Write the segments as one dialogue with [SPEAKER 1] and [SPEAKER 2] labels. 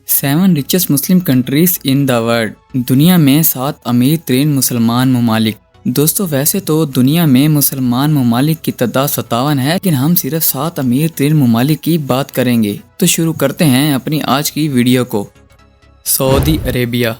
[SPEAKER 1] 7 richest Muslim countries in the world. दुनिया में 7 अमीर तरीन मुसलमान ममालिक। दोस्तों वैसे तो दुनिया में मुसलमान ममालिक की तादाद 57 है, लेकिन हम सिर्फ 7 अमीर तरीन ममालिक की बात करेंगे। तो शुरू करते हैं अपनी आज की वीडियो को। Saudi Arabia.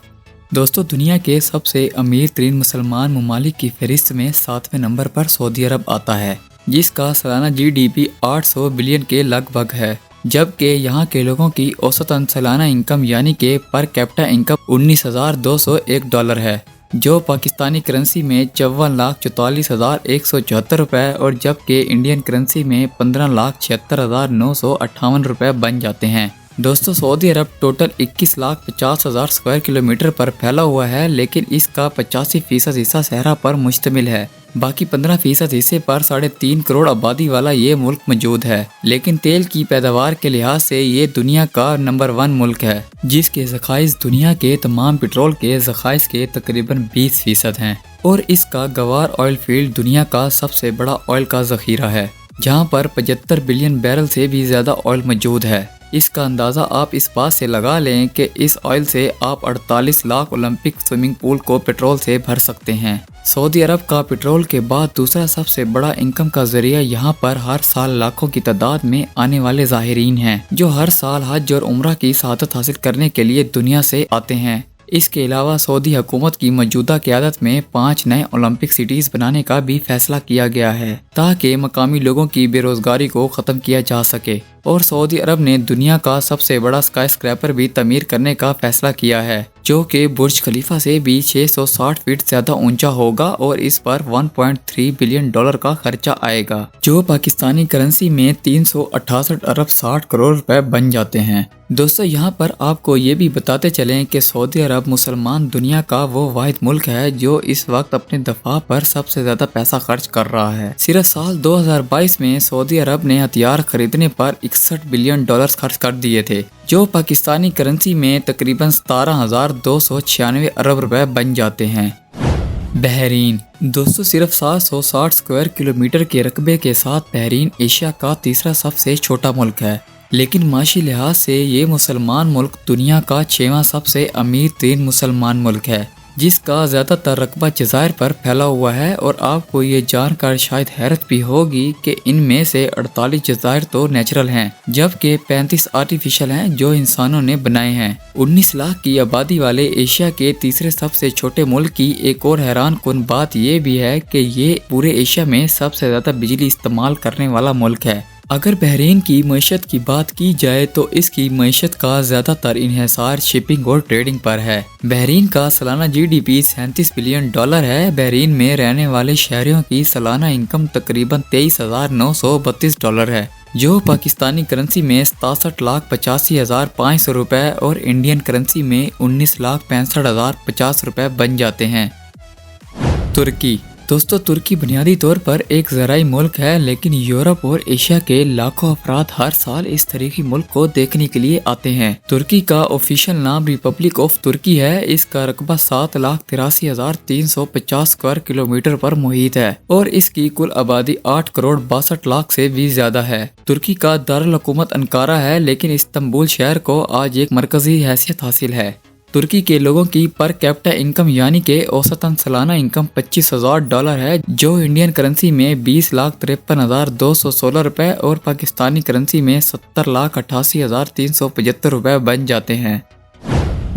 [SPEAKER 1] दोस्तों दुनिया के सबसे अमीर तरीन मुसलमान ममालिक की फहरिस्त में 7वें नंबर पर सऊदी अरब आता है, जिसका सालाना जीडीपी 800 बिलियन के लगभग है, जबकि यहाँ के लोगों की औसतन सालाना इनकम यानी कि पर कैपिटा इनकम $19,201 है, जो पाकिस्तानी करेंसी में 54,44,174 रुपये और जबकि इंडियन करेंसी में 15,76,958 रुपये बन जाते हैं। दोस्तों सऊदी अरब टोटल 21,50,000 स्क्वायर किलोमीटर पर फैला हुआ है, लेकिन इसका 85% हिस्सा सहरा पर मुश्तमिल है। बाकी 15% हिस्से पर 3.5 करोड़ आबादी वाला ये मुल्क मौजूद है, लेकिन तेल की पैदावार के लिहाज से ये दुनिया का नंबर 1 मुल्क है, जिसके ज़खाइर दुनिया के तमाम पेट्रोल के ज़खाइर के तकरीबन 20% हैं। और इसका गवार ऑयल फील्ड दुनिया का सबसे बड़ा ऑयल का ज़खीरा है, जहाँ पर 75 बिलियन बैरल से भी ज़्यादा ऑयल मौजूद है। इसका अंदाज़ा आप इस बात से लगा लें कि इस ऑयल से आप 48 लाख ओलंपिक स्विमिंग पूल को पेट्रोल से भर सकते हैं। सऊदी अरब का पेट्रोल के बाद दूसरा सबसे बड़ा इनकम का जरिया यहाँ पर हर साल लाखों की तादाद में आने वाले ज़ाहिरीन हैं, जो हर साल हज और उम्रा की सआदत हासिल करने के लिए दुनिया से आते हैं। इसके अलावा सऊदी हुकूमत की मौजूदा क़यादत में 5 नए ओलंपिक सिटीज़ बनाने का भी फैसला किया गया है, ताकि मकामी लोगों की बेरोजगारी को ख़त्म किया जा सके। और सऊदी अरब ने दुनिया का सबसे बड़ा स्काई स्क्रैपर भी तमीर करने का फैसला किया है, जो कि बुर्ज खलीफा से भी 660 फीट ज़्यादा ऊंचा होगा और इस पर $1.3 बिलियन का खर्चा आएगा, जो पाकिस्तानी करेंसी में 368 अरब 60 करोड़ रुपए बन जाते हैं। दोस्तों यहाँ पर आपको ये भी बताते चलें कि सऊदी अरब मुसलमान दुनिया का वो वाहिद मुल्क है जो इस वक्त अपने दफा पर सबसे ज़्यादा पैसा खर्च कर रहा है। सिर्फ साल 2022 में सऊदी अरब ने हथियार खरीदने पर 61 बिलियन डॉलर खर्च कर दिए थे, जो पाकिस्तानी करेंसी में तकरीबन 17,296 अरब रुपए बन जाते हैं। बहरीन। दोस्तों सिर्फ 760 स्क्वायर किलोमीटर के रकबे के साथ बहरीन एशिया का तीसरा सबसे छोटा मुल्क है, लेकिन माशी लिहाज से ये मुसलमान मुल्क दुनिया का 6वां सबसे अमीर तरीन मुसलमान मुल्क है, जिसका ज़्यादातर रकबा जज़ायर पर फैला हुआ है। और आपको ये जानकर शायद हैरत भी होगी कि इनमें से 48 जज़ायर तो नेचुरल हैं, जबकि 35 आर्टिफिशियल हैं जो इंसानों ने बनाए हैं। 19 लाख की आबादी वाले एशिया के तीसरे सबसे छोटे मुल्क की एक और हैरान कुन बात ये भी है कि ये पूरे एशिया में सबसे ज़्यादा बिजली इस्तेमाल करने वाला मुल्क है। अगर बहरीन की मईशत की बात की जाए तो इसकी मईशत का ज़्यादातर इन्हिसार शिपिंग और ट्रेडिंग पर है। बहरीन का सालाना जीडीपी $37 बिलियन है। बहरीन में रहने वाले शहरियों की सालाना इनकम तकरीबन $23,932 है, जो पाकिस्तानी करेंसी में 67,85,500 रुपये और इंडियन करेंसी में 19,65,050 रुपये बन जाते हैं। तुर्की। दोस्तों तुर्की बुनियादी तौर पर एक ज़राई मुल्क है, लेकिन यूरोप और एशिया के लाखों अफराद हर साल इस तरीकी मुल्क को देखने के लिए आते हैं। तुर्की का ऑफिशियल नाम रिपब्लिक ऑफ तुर्की है। इसका रकबा 7,83,350 स्क्वायर किलोमीटर पर मुहित है और इसकी कुल आबादी 8 करोड़ 62 लाख से भी ज्यादा है। तुर्की का दारुल हुकूमत अंकारा है, लेकिन इस्तांबुल शहर को आज एक मरकजी हैसियत हासिल है। तुर्की के लोगों की पर कैपिटा इनकम यानी कि औसतन सालाना इनकम $25,000 है, जो इंडियन करेंसी में 20,53,216 रुपये और पाकिस्तानी करेंसी में 70,88,375 रुपये बन जाते हैं।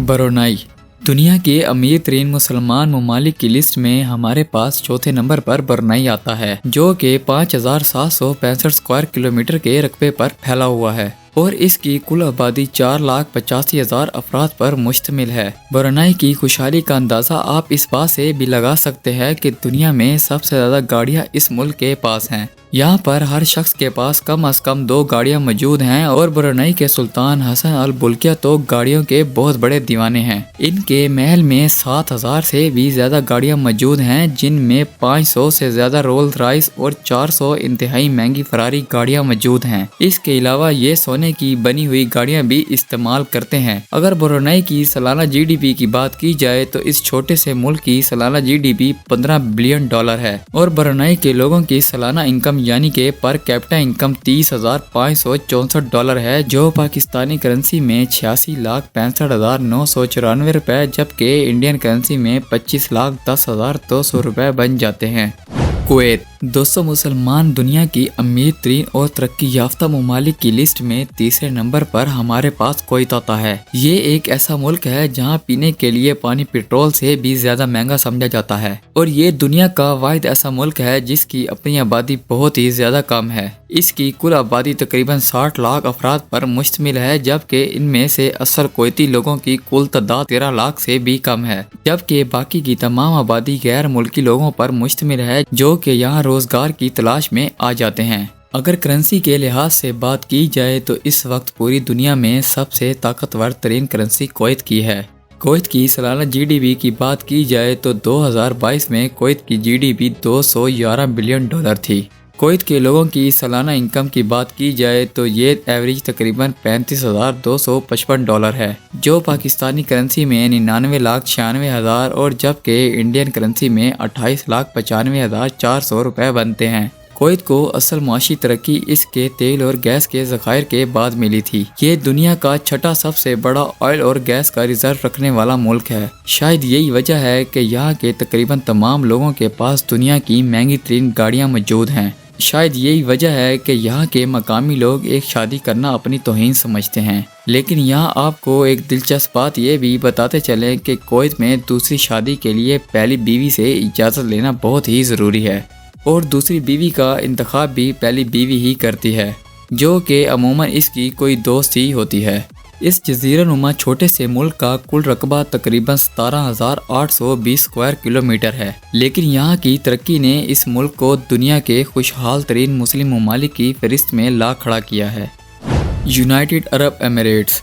[SPEAKER 1] ब्रुनेई। दुनिया के अमीर तरीन मुसलमान ममालिक की लिस्ट में हमारे पास चौथे नंबर पर ब्रुनेई आता है, जो कि 5,765 स्क्वायर किलोमीटर के रकबे पर फैला हुआ है और इसकी कुल आबादी 4,85,000 अफराद पर मुश्तमिल है। ब्रुनेई की खुशहाली का अंदाज़ा आप इस बात से भी लगा सकते हैं कि दुनिया में सबसे ज़्यादा गाड़ियाँ इस मुल्क के पास हैं। यहाँ पर हर शख्स के पास कम से कम 2 गाड़ियाँ मौजूद हैं और ब्रुनेई के सुल्तान हसन अल बुल्किया तो गाड़ियों के बहुत बड़े दीवाने हैं। इनके महल में 7,000 से भी ज़्यादा गाड़ियाँ मौजूद हैं, जिनमें 500 से ज़्यादा रोल्स रॉयस और 400 इंतहाई महंगी फरारी गाड़ियाँ मौजूद हैं। इसके अलावा ये सोने की बनी हुई गाड़ियाँ भी इस्तेमाल करते हैं। अगर ब्रुनेई की सालाना जीडीपी की बात की जाए तो इस छोटे से मुल्क की सालाना जीडीपी $15 बिलियन है और ब्रुनेई के लोगों की सालाना इनकम यानी कि पर कैपिटा इनकम $30,564 है, जो पाकिस्तानी करेंसी में 86,65,994 रुपए जबकि इंडियन करेंसी में 25,10,200 रुपए बन जाते हैं। कुवैत। दोस्तों, मुसलमान दुनिया की अमीर तरीन और तरक्की याफ्ता ममालिक की लिस्ट में तीसरे नंबर पर हमारे पास कुवैत आता है। ये एक ऐसा मुल्क है जहाँ पीने के लिए पानी पेट्रोल से भी ज्यादा महंगा समझा जाता है और ये दुनिया का वाहिद ऐसा मुल्क है जिसकी अपनी आबादी बहुत ही ज्यादा कम है। इसकी कुल आबादी तकरीबन 60 लाख अफराद पर मुश्तमिल है, जबकि इनमें से असल कुवैती लोगों की कुल तादाद 13 लाख से भी कम है, जबकि बाकी की तमाम आबादी गैर मुल्की लोगों पर मुश्तमिल है जो कि यहाँ रोजगार की तलाश में आ जाते हैं। अगर करेंसी के लिहाज से बात की जाए तो इस वक्त पूरी दुनिया में सबसे ताकतवर तरीन करेंसी कुवैत की है। कुवैत की सालाना GDP की बात की जाए तो 2022 में कुवैत की GDP $211 बिलियन थी। कुवैत के लोगों की सालाना इनकम की बात की जाए तो ये एवरेज तकरीबन $35,255 है, जो पाकिस्तानी करेंसी में 99,96,000 और जबकि इंडियन करेंसी में 28,95,400 रुपए बनते हैं। कुवैत को असल माशी तरक्की इसके तेल और गैस के ज़खायर के बाद मिली थी। ये दुनिया का छठा सबसे बड़ा ऑयल और गैस का रिजर्व रखने वाला मुल्क है। शायद यही वजह है कि यहाँ के तकरीबन तमाम लोगों के पास दुनिया की महंगी तरीन गाड़ियाँ मौजूद हैं। शायद यही वजह है कि यहाँ के मकामी लोग एक शादी करना अपनी तौहीन समझते हैं। लेकिन यहाँ आपको एक दिलचस्प बात ये भी बताते चलें कि कुवैत में दूसरी शादी के लिए पहली बीवी से इजाज़त लेना बहुत ही ज़रूरी है और दूसरी बीवी का इंतखाब भी पहली बीवी ही करती है, जो कि अमूमन इसकी कोई दोस्त ही होती है। इस जज़ीरा नुमा छोटे से मुल्क का कुल रकबा तकरीबन 17,820 स्क्वायर किलोमीटर है, लेकिन यहाँ की तरक्की ने इस मुल्क को दुनिया के खुशहाल तरीन मुस्लिम ममालिक की फहरिस्त में ला खड़ा किया है। United Arab Emirates.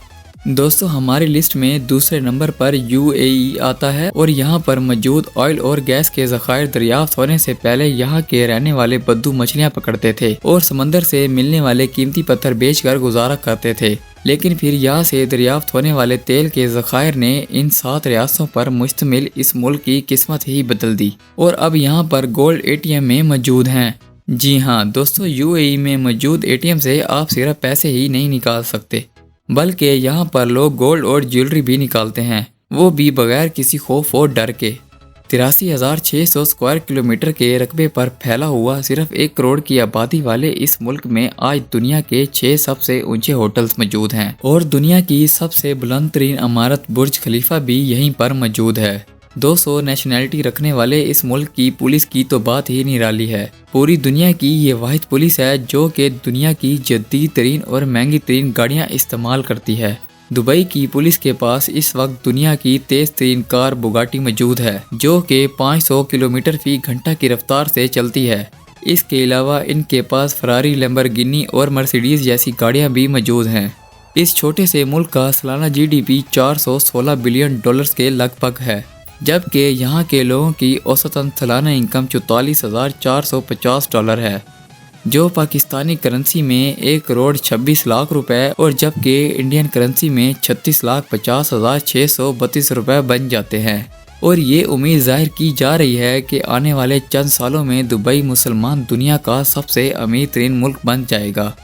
[SPEAKER 1] दोस्तों, हमारी लिस्ट में दूसरे नंबर पर UAE आता है और यहाँ पर मौजूद ऑयल और गैस के ज़खायर दरियाफ्त होने से पहले यहाँ के रहने वाले बद्दू मछलियाँ पकड़ते थे और समंदर से मिलने वाले कीमती पत्थर बेचकर गुजारा करते थे। लेकिन फिर यहाँ से दरियाफ्त होने वाले तेल के ज़खायर ने इन 7 रियासतों पर मुश्तमिल इस मुल्क की किस्मत ही बदल दी और अब यहाँ पर गोल्ड ATM में मौजूद हैं। जी हाँ दोस्तों, UAE में मौजूद ATM से आप सिर्फ पैसे ही नहीं निकाल सकते, बल्कि यहाँ पर लोग गोल्ड और ज्वेलरी भी निकालते हैं, वो भी बगैर किसी खौफ और डर के। 83,600 स्क्वायर किलोमीटर के रकबे पर फैला हुआ सिर्फ 1 करोड़ की आबादी वाले इस मुल्क में आज दुनिया के 6 सबसे ऊंचे होटल्स मौजूद हैं और दुनिया की सबसे बुलंद तरीन इमारत बुर्ज खलीफा भी यहीं पर मौजूद है। 200 नेशनैलिटी रखने वाले इस मुल्क की पुलिस की तो बात ही निराली है। पूरी दुनिया की ये वाहिद पुलिस है जो कि दुनिया की जदीद तरीन और महंगी तरीन गाड़ियाँ इस्तेमाल करती है। दुबई की पुलिस के पास इस वक्त दुनिया की तेज तरीन कार बुगाटी मौजूद है, जो कि 500 किलोमीटर फी घंटा की रफ्तार से चलती है। इसके अलावा इनके पास फरारी, लैम्बोर्गिनी और मर्सिडीज जैसी गाड़ियाँ भी मौजूद हैं। इस छोटे से मुल्क का सालाना GDP $416 बिलियन के लगभग है, जबकि यहाँ के लोगों की औसतन सालाना इनकम $44,450 है, जो पाकिस्तानी करेंसी में 1,26,00,000 रुपए और जबकि इंडियन करेंसी में 36,50,632 रुपए बन जाते हैं। और ये उम्मीद जाहिर की जा रही है कि आने वाले चंद सालों में दुबई मुसलमान दुनिया का सबसे अमीर तरीन मुल्क बन जाएगा।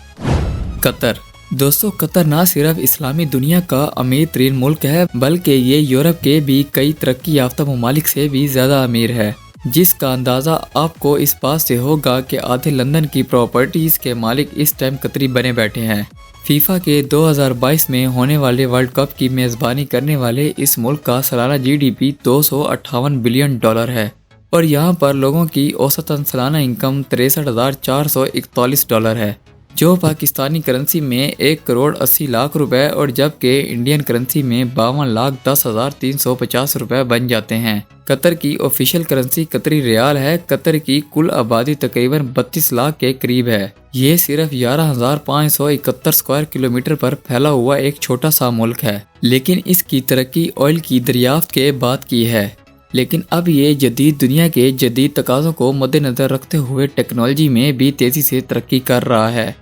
[SPEAKER 1] कतर। दोस्तों, कतर न सिर्फ इस्लामी दुनिया का अमीर तरीन मुल्क है, बल्कि ये यूरोप के भी कई तरक्की याफ्ता ममालिक से भी ज़्यादा अमीर है, जिसका अंदाज़ा आपको इस बात से होगा कि आधे लंदन की प्रॉपर्टीज़ के मालिक इस टाइम कतरी बने बैठे हैं। फीफा के 2022 में होने वाले वर्ल्ड कप की मेज़बानी करने वाले इस मुल्क का सालाना GDP $258 बिलियन है और यहाँ पर लोगों की औसतन सालाना इनकम $63,441 है, जो पाकिस्तानी करेंसी में 1,80,00,000 रुपए और जबकि इंडियन करेंसी में 52,10,350 रुपए बन जाते हैं। कतर की ऑफिशियल करेंसी कतरी रियाल है। कतर की कुल आबादी तकरीबन 32 लाख के करीब है। ये सिर्फ 11,571 स्क्वायर किलोमीटर पर फैला हुआ एक छोटा सा मुल्क है, लेकिन इसकी तरक्की ऑयल की दरियाफ्त के बाद की है। लेकिन अब ये जदीद दुनिया के जदीद तकाज़ों को मद्देनज़र रखते हुए टेक्नोलॉजी में भी तेज़ी से तरक्की कर रहा है।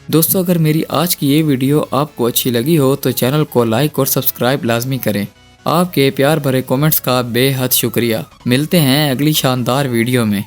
[SPEAKER 1] दोस्तों, अगर मेरी आज की ये वीडियो आपको अच्छी लगी हो तो चैनल को लाइक और सब्सक्राइब लाजमी करें। आपके प्यार भरे कमेंट्स का बेहद शुक्रिया। मिलते हैं अगली शानदार वीडियो में।